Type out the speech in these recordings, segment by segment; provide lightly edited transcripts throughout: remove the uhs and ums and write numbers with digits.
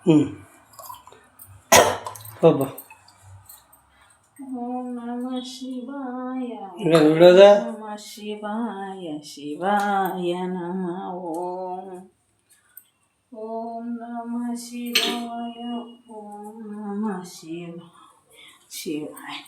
ಒಬ್ಬ ಓಂ ನಮಃ ಶಿವಾಯ ಬಿಡೋದ ನಮಃ ಶಿವಾಯ ಶಿವಾಯ ನಮಃ ಓಂ ಓಂ ನಮಃ ಶಿವಾಯ ಓಂ ನಮಃ ಶಿವಾಯ ಶಿವಾಯ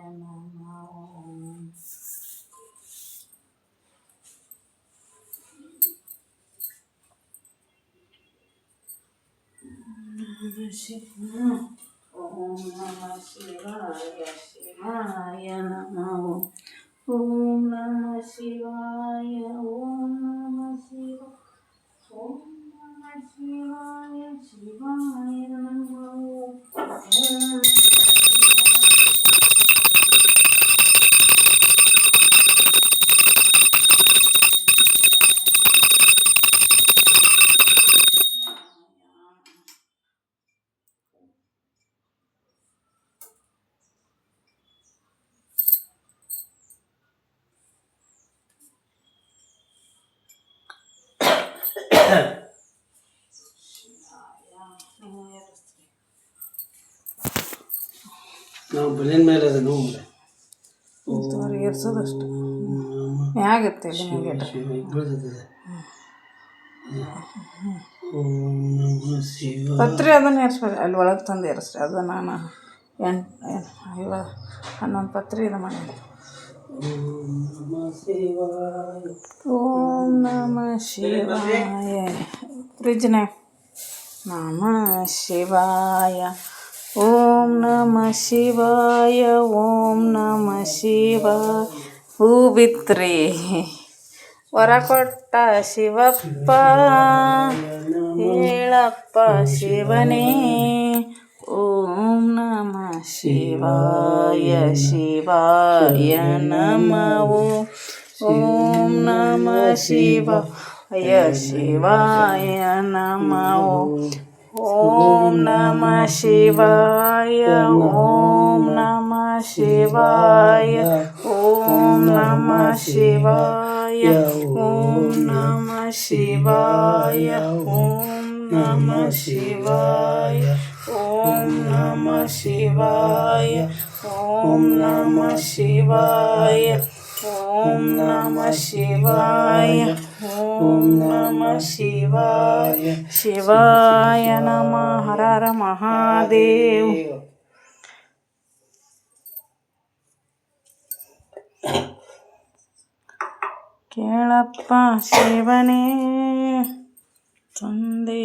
ನಮಃ ಓಂ ನಮಃ ಶಿವಾಯ ಶಿವಾಯ ನಮಃ ಓಂ ನಮಃ ಶಿವಾಯ ಓಂ ನಮಃ ಶಿವಾಯ ಓಂ ನಮಃ ಶಿವಾಯ ಶಿವಾಯ ನಮಃ ಓಂ ನಾವು ಬಲಿನ ಮೇಲೆ ಅದ ನೋವು ಏರ್ಸೋದಷ್ಟು ಮ್ಯಾಗತ್ತೆ ಪತ್ರಿ ಅದನ್ನು ಏರ್ಸ್ಬೇಡಿ ಅಲ್ಲಿ ಒಳಗೆ ತಂದು ಏರಿಸ್ರಿ ಅದು ನಾನು 11 ಪತ್ರಿ ಇದು ಮಾಡಿದ್ದೆ ಓಂ ನಮಃ ಶಿವಾಯ ಫ್ರಿಜ್ನೇ ನಮಃ ಶಿವಾಯ ಓಂ ನಮಃ ಶಿವಾಯ ಓಂ ನಮಃ ಶಿವಾಯ ಹೂ ಬಿತ್ರಿ ವರ ಕೊಟ್ಟ ಶಿವಪ್ಪ ಹೇಳಪ್ಪ ಶಿವನೇ ಓಂ ನಮಃ ಶಿವಾಯ ಶಿವಾಯ ನಮಃ ಓಂ ನಮಃ ಶಿವಾಯ ಶಿವಾಯ ನಮಃ ಓಂ ನಮಃ ಶಿವಾಯ ಓಂ ನಮಃ ಶಿವಾಯ ಓಂ ನಮಃ ಶಿವಾಯ ಓಂ ನಮಃ ಶಿವಾಯ ಓಂ ನಮಃ ಶಿವಾಯ ಓಂ ನಮಃ ಶಿವಾಯ ಓಂ ನಮಃ ಶಿವಾಯ ಓಂ ನಮಃ ಶಿವಾಯ ಓಂ ನಮಃ ಶಿವಾಯ ಶಿವಾಯ ನಮಃ ಹರ ಹರ ಮಹಾದೇವ್ ಕೇಳಪ್ಪ ಶಿವನೇ ತಂದೆ